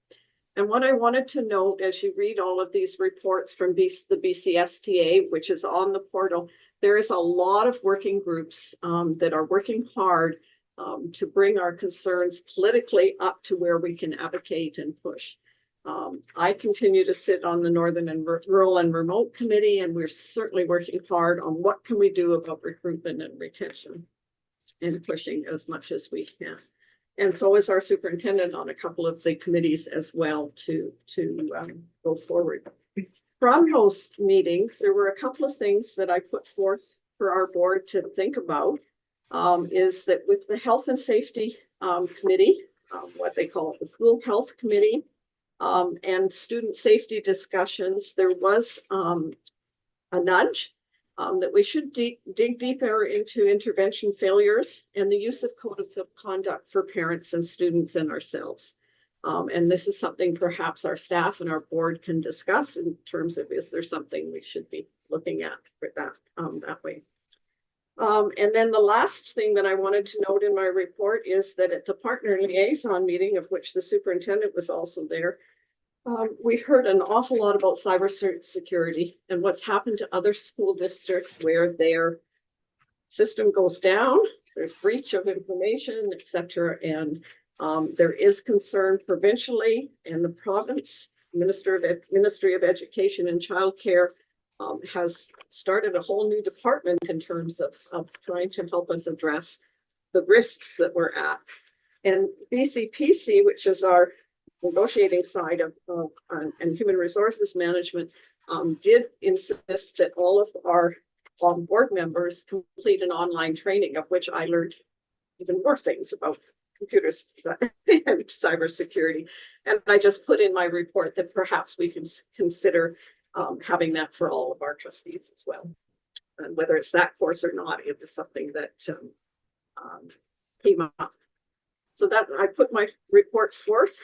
And what I wanted to note as you read all of these reports from the BCSTA, which is on the portal, there is a lot of working groups that are working hard to bring our concerns politically up to where we can advocate and push. I continue to sit on the Northern and Rural and Remote Committee, and we're certainly working hard on what can we do about recruitment and retention and pushing as much as we can. And so is our superintendent on a couple of the committees as well to go forward. From those meetings, there were a couple of things that I put forth for our board to think about. Is that with the Health and Safety Committee, what they call it, the School Health Committee, and student safety discussions, there was a nudge that we should dig deeper into intervention failures and the use of codes of conduct for parents and students and ourselves. And this is something perhaps our staff and our board can discuss in terms of, is there something we should be looking at for that way. And then the last thing that I wanted to note in my report is that at the partner liaison meeting, of which the superintendent was also there, we heard an awful lot about cybersecurity and what's happened to other school districts where their system goes down, there's breach of information, etc. And there is concern provincially, and the province Ministry of Education and Childcare has started a whole new department in terms of trying to help us address the risks that we're at. And BCPC, which is our negotiating side of and human resources management, did insist that all of our board members complete an online training, of which I learned even more things about computers and cybersecurity. And I just put in my report that perhaps we can consider having that for all of our trustees as well. And whether it's that course or not, it was something that came up. So that I put my report forth.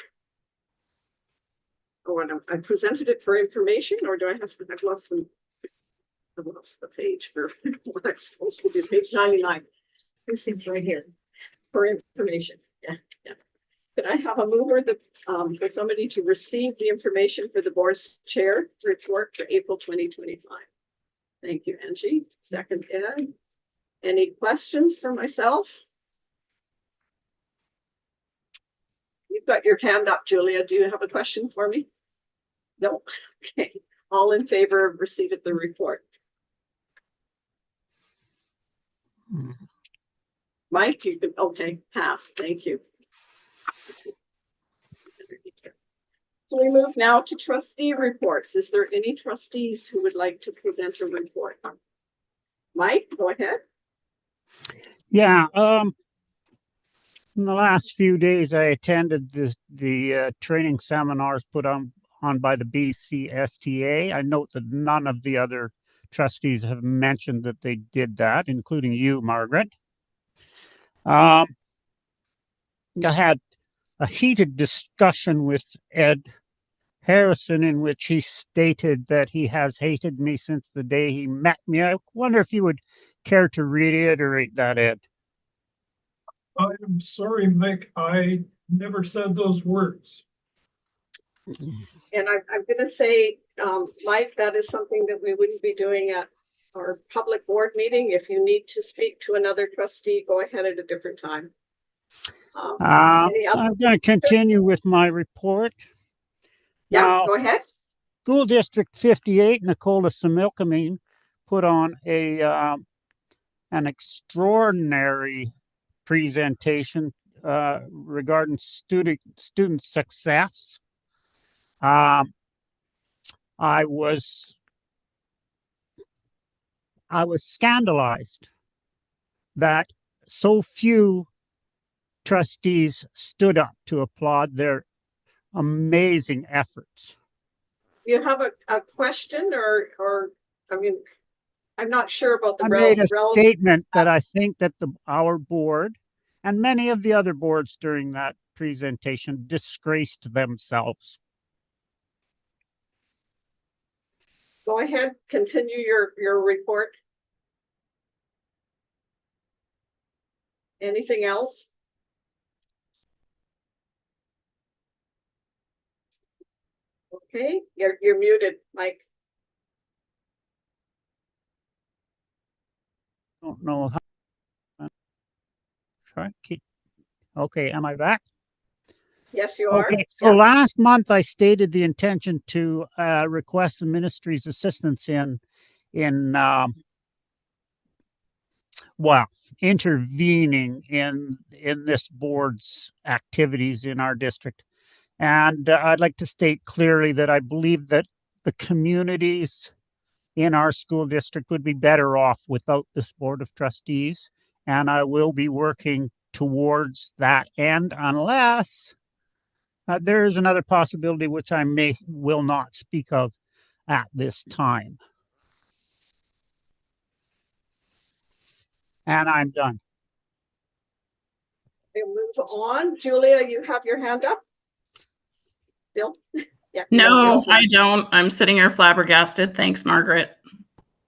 Oh, and I presented it for information, or do I have to? I've lost the page for what I'm supposed to do. Page 99. It seems right here for information. Yeah. Could I have a mover for somebody to receive the information for the board's chair report for April 2025? Thank you, Angie. Second, Ed. Any questions for myself? You've got your hand up, Julia. Do you have a question for me? No. Okay. All in favor of receipt of the report? Mike, you can, okay, pass. Thank you. So we move now to trustee reports. Is there any trustees who would like to present a report? Mike, go ahead. Yeah, in the last few days, I attended the training seminars put on by the BCSTA. I note that none of the other trustees have mentioned that they did that, including you, Margaret. I had a heated discussion with Ed Harrison in which he stated that he has hated me since the day he met me. I wonder if you would care to reiterate that, Ed. I'm sorry, Mike, I never said those words. And I'm going to say, Mike, that is something that we wouldn't be doing at our public board meeting. If you need to speak to another trustee, go ahead at a different time. I'm going to continue with my report. Yeah, Now, go ahead. School District 58, Nicola Similkameen, put on an extraordinary presentation regarding student success. I was scandalized that so few trustees stood up to applaud their amazing efforts. You have a question or I mean, I'm not sure about the I made a statement that I think that our board and many of the other boards during that presentation disgraced themselves. Go ahead, continue your report. Anything else? Okay, you're muted, Mike. Don't know how. Try keep. Okay, am I back? Yes, you are. Okay, so last month I stated the intention to request the ministry's assistance in intervening in this board's activities in our district. And I'd like to state clearly that I believe that the communities in our school district would be better off without this board of trustees. And I will be working towards that end unless there is another possibility which I will not speak of at this time. And I'm done. We'll move on. Julia, you have your hand up? Bill? Yeah. No, Bill. I don't. I'm sitting here flabbergasted. Thanks, Margaret.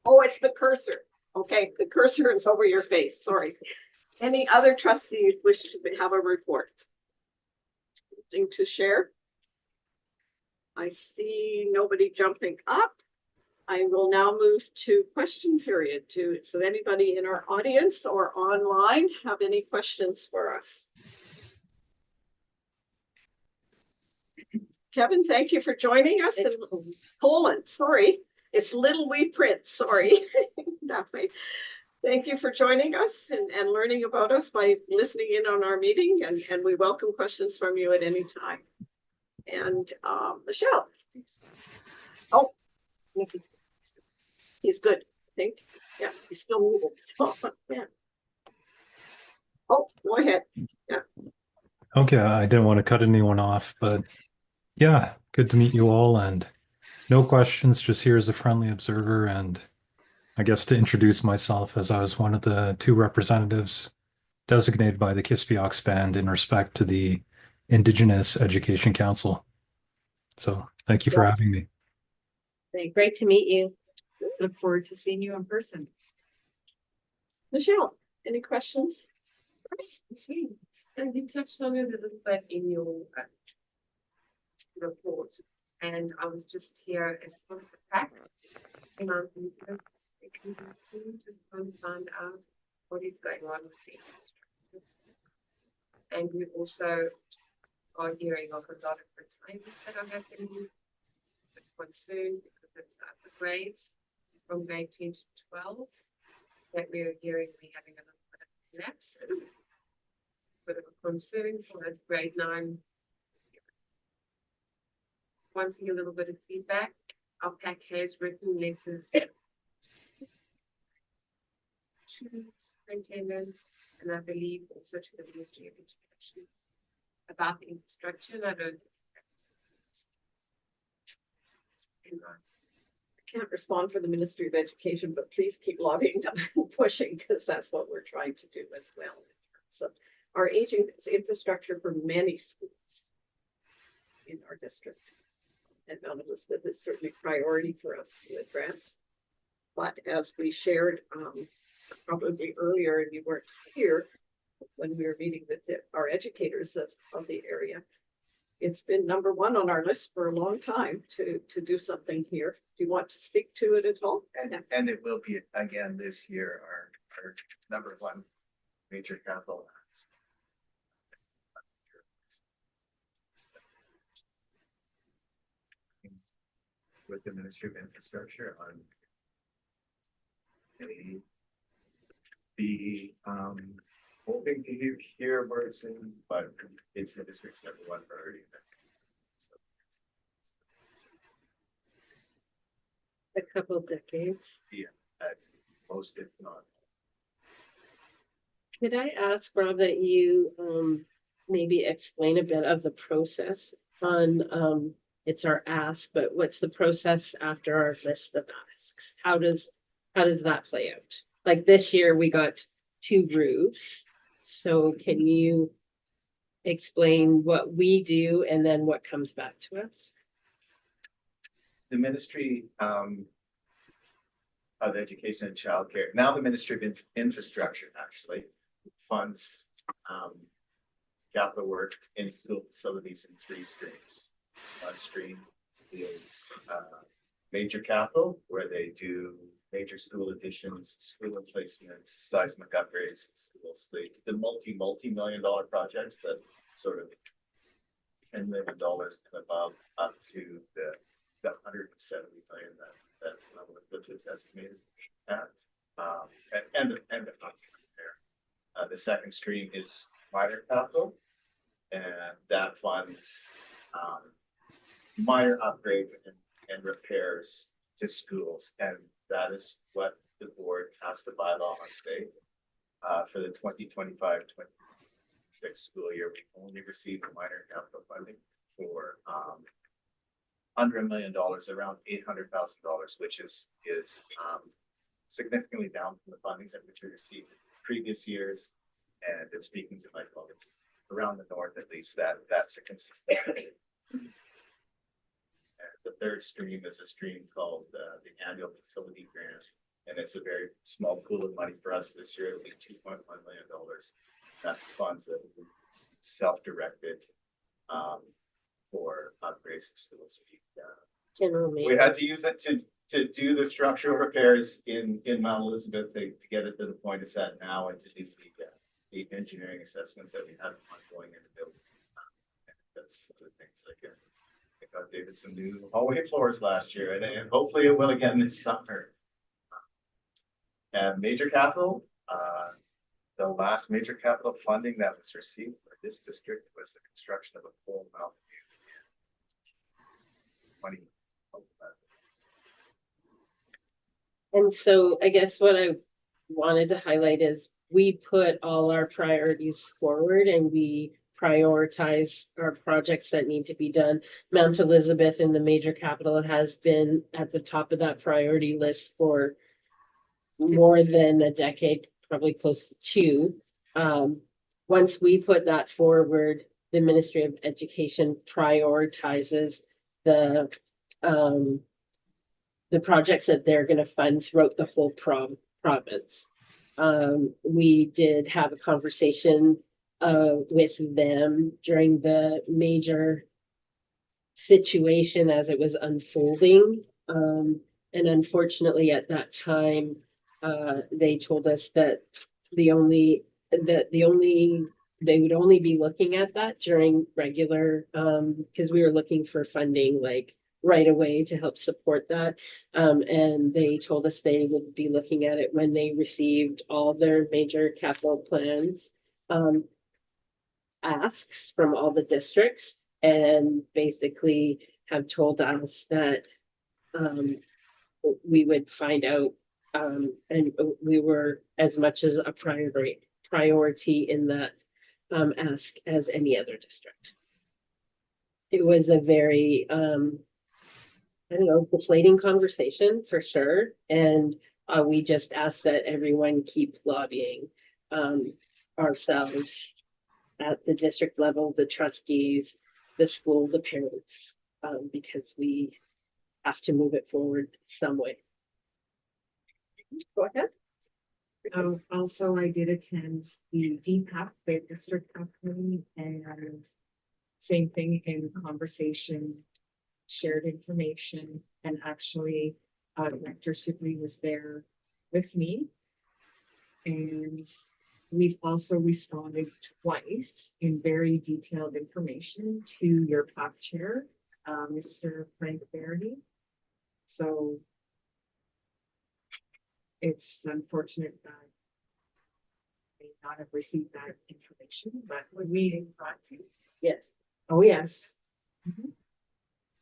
Oh, it's the cursor. Okay, the cursor is over your face. Sorry. Any other trustees wish to have a report? Anything to share? I see nobody jumping up. I will now move to question period. So anybody in our audience or online have any questions for us? Kevin, thank you for joining us. It's in Poland, sorry. It's little wee print, sorry. That way. Thank you for joining us and learning about us by listening in on our meeting, and we welcome questions from you at any time. And Michelle. Oh, he's good, I think. Yeah, he's still moving. So, yeah. Oh, go ahead. Yeah. Okay, I didn't want to cut anyone off, but yeah, good to meet you all, and no questions, just here as a friendly observer, and I guess to introduce myself, as I was one of the 2 representatives designated by the Kispiox Band in respect to the Indigenous Education Council. So thank you for having me. great to meet you. Look forward to seeing you in person. Michelle, any questions? And you touched on it a little bit in your report, and I was just here as part of the pack, and I'm just trying to find out what is going on with the infrastructure. And we also are hearing of a lot of retirements that are happening quite soon because of the grades from grade 10 to 12 that we're hearing we're having a little bit of collapse. Bit of a concern for us grade 9. Wanting a little bit of feedback. Our pack has written letters to the superintendent, and I believe also to the Ministry of Education about the infrastructure. And I don't I can't respond for the Ministry of Education, but please keep lobbying them and pushing, because that's what we're trying to do as well. So our aging infrastructure for many schools in our district and Mount Elizabeth is certainly a priority for us to address. But as we shared probably earlier, and you weren't here when we were meeting with our educators of the area, it's been number 1 on our list for a long time to do something here. Do you want to speak to it at all? And it will be again this year, our number 1 major capital. With the Ministry of Infrastructure on the hoping to hear where it's in, but it's the district's number 1 priority. A couple of decades. Yeah, at most, if not. Could I ask, Rob, that you maybe explain a bit of the process on it's our ask, but what's the process after our list of asks? How does that play out? Like this year we got 2 roofs. So can you explain what we do and then what comes back to us? The Ministry of Education and Childcare, now the Ministry of Infrastructure actually funds capital work in school facilities in 3 streams. 1 stream is major capital, where they do major school additions, school replacements, seismic upgrades in schools, the multi-million-dollar projects that sort of $10 million and above, up to the 170 million that Elizabeth is estimated at, and the there. The 2nd stream is minor capital, and that funds minor upgrades and repairs to schools, and that is what the board has to bylaw on today. For the 2025-26 school year, we only received minor capital funding for under $1 million, around $800,000, which is significantly down from the fundings that which we received in previous years. And in speaking to my folks around the north, at least, that's a consistent. And the third stream is a stream called the annual facility grant. And it's a very small pool of money for us this year. It'll be $2.1 million. That's funds that we self-directed for upgrades to schools. General We had maintenance. to use it to do the structural repairs in Mount Elizabeth to get it to the point it's at now, and to do the engineering assessments that we had ongoing in the building. And that's other things like I got David some new hallway floors last year, and hopefully it will again this summer. And major capital, the last major capital funding that was received for this district was the construction of a full Mountain View. 20. And so I guess what I wanted to highlight is we put all our priorities forward and we prioritize our projects that need to be done. Mount Elizabeth in the major capital has been at the top of that priority list for more than a decade, probably close to 2. Once we put that forward, the Ministry of Education prioritizes the projects that they're going to fund throughout the whole province. We did have a conversation with them during the major situation as it was unfolding. And unfortunately at that time, they told us that they would only be looking at that during regular, because we were looking for funding like right away to help support that. And they told us they would be looking at it when they received all their major capital plans asks from all the districts, and basically have told us that we would find out, and we were as much as a priority in that ask as any other district. It was a very I don't know, deflating conversation for sure. And we just ask that everyone keep lobbying ourselves at the district level, the trustees, the school, the parents, because we have to move it forward some way. Go ahead. Also, I did attend the DPAC, the district PAC meeting, and same thing in conversation, shared information, and actually Director Supri was there with me. And we've also responded twice in very detailed information to your PAC chair, Mr. Frank Verity. So it's unfortunate that may not have received that information, but we got to. Yes. Oh, yes.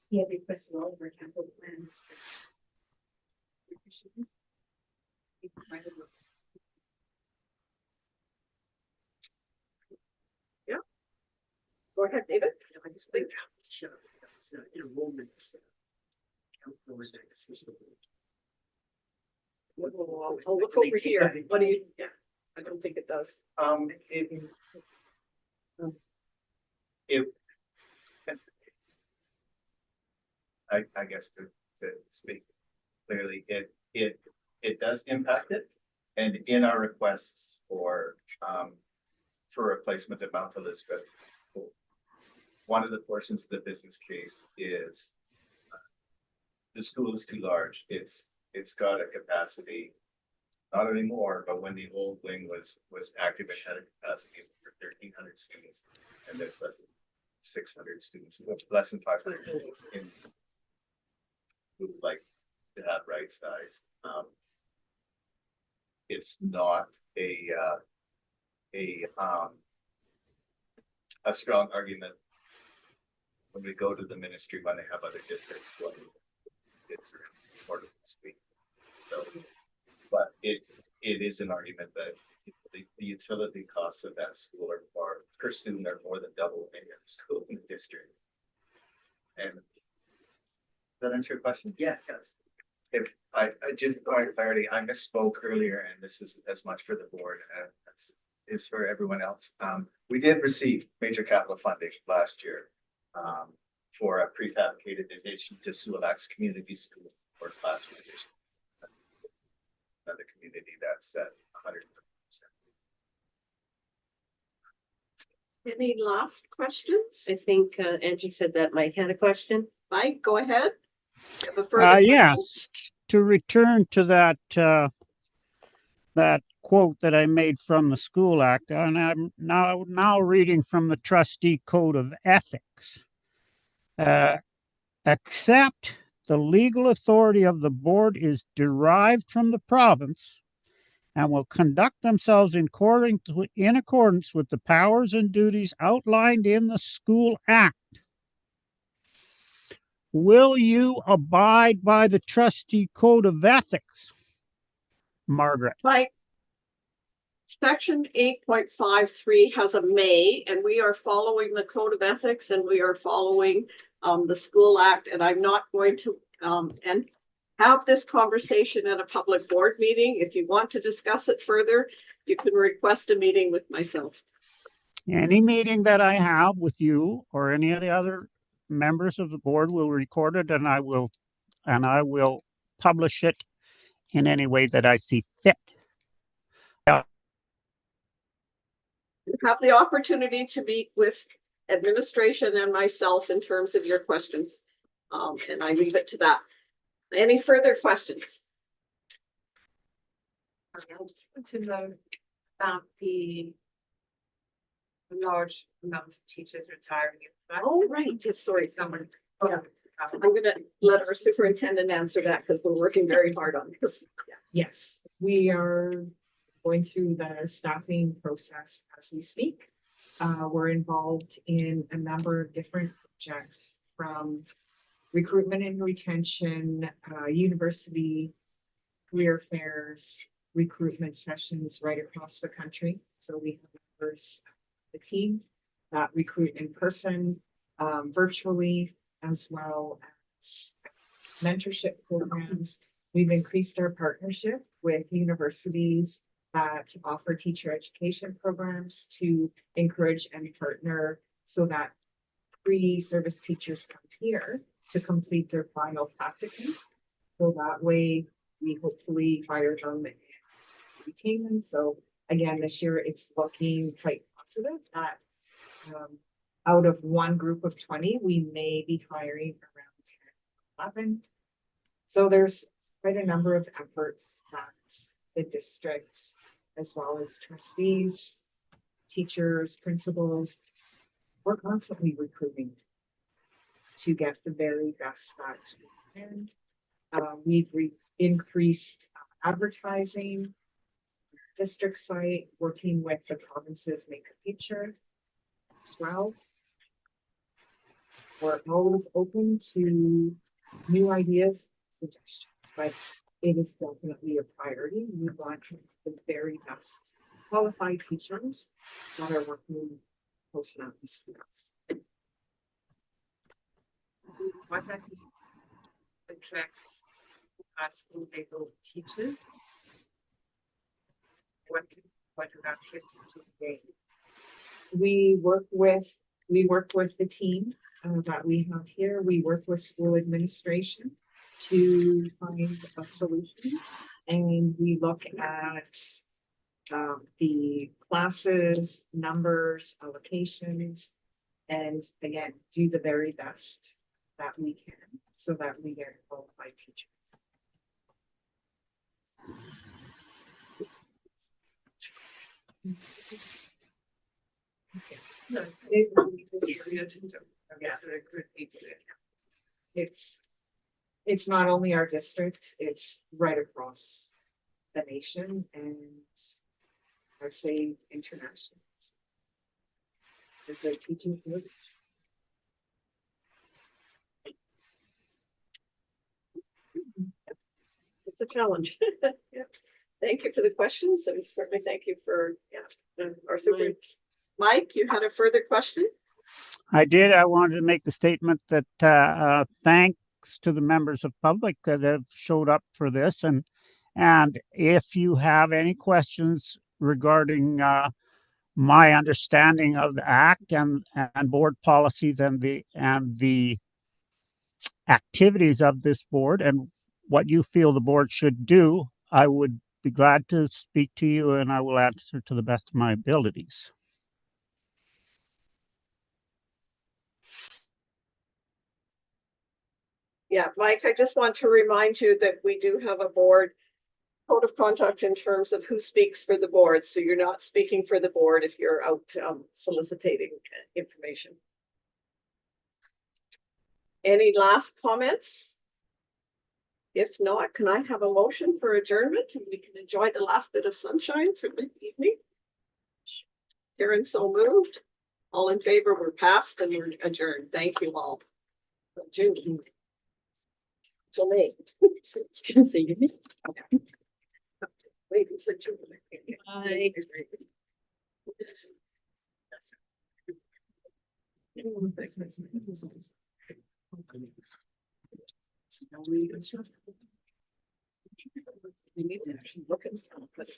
He had requested all of our capital plans. Yeah. Go ahead, David. I just think that's enrollment. I'll look over here. What do you, yeah, I don't think it does. I guess to speak clearly, it does impact it. And in our requests for replacement at Mount Elizabeth, one of the portions of the business case is the school is too large. It's got a capacity, not anymore, but when the old wing was active, it had a capacity for 1,300 students, and there's less than 600 students, less than 500 students in who would like to have right size. It's not a strong argument when we go to the ministry when they have other districts. It's important to speak. So, but it is an argument that the utility costs of that school are per student are more than double any other school in the district. And does that answer your question? Yeah, it does. If I just for clarity, I misspoke earlier, and this is as much for the board as is for everyone else. We did receive major capital funding last year for a prefabricated addition to Sewell Axe Community School for classroom addition. Another community that's at 100%. Any last questions? I think Angie said that Mike had a question. Mike, go ahead. You have a further question? Yes, to return to that that quote that I made from the School Act, and I'm now reading from the Trustee Code of Ethics. Except the legal authority of the board is derived from the province and will conduct themselves in accordance with the powers and duties outlined in the School Act. Will you abide by the Trustee Code of Ethics, Margaret? Mike, section 8.53 has a may, and we are following the Code of Ethics, and we are following the School Act, and I'm not going to and have this conversation at a public board meeting. If you want to discuss it further, you can request a meeting with myself. Any meeting that I have with you or any of the other members of the board will record it, and I will publish it in any way that I see fit. You have the opportunity to meet with administration and myself in terms of your questions. And I leave it to that. Any further questions? I just want to know about the large amount of teachers retiring. Oh, right. Yes, sorry. Someone. Yeah. I'm gonna let our superintendent answer that because we're working very hard on this. Yeah. Yes, we are going through the staffing process as we speak. We're involved in a number of different projects, from recruitment and retention, university career fairs, recruitment sessions right across the country. So we have members of the team that recruit in person, virtually, as well as mentorship programs. We've increased our partnership with universities that offer teacher education programs to encourage and partner so that pre-service teachers come here to complete their final practicums. So that way we hopefully hire them and retain them. So again, this year it's looking quite positive that out of one group of 20, we may be hiring around 10, 11. So there's quite a number of efforts that the districts, as well as trustees, teachers, principals, we're constantly recruiting to get the very best that we can. We've increased advertising, district site, working with the province's Make a Future as well. We're always open to new ideas, suggestions, but it is definitely a priority. We want to have the very best qualified teachers that are working post mountain schools. What have you attract school level teachers? What about kids today? We work with the team that we have here. We work with school administration to find a solution, and we look at the classes, numbers, allocations, and again, do the very best that we can so that we get qualified teachers. No, it's not only our district, it's right across the nation, and I'd say international. There's a teaching shortage. It's a challenge. Yeah. Thank you for the questions, and certainly thank you for our super. Mike, you had a further question? I did. I wanted to make the statement that thanks thanks to the members of public that have showed up for this. And if you have any questions regarding my understanding of the act and board policies and the activities of this board and what you feel the board should do, I would be glad to speak to you, and I will answer to the best of my abilities. Yeah, Mike, I just want to remind you that we do have a board code of conduct in terms of who speaks for the board. So you're not speaking for the board if you're out soliciting information. Any last comments? If not, can I have a motion for adjournment and we can enjoy the last bit of sunshine for the evening? Karen, so moved. All in favor, we're passed and we're adjourned. Thank you all. June. Till May. It's gonna say you missed. Waiting for June. Bye. We need to actually look at stuff, but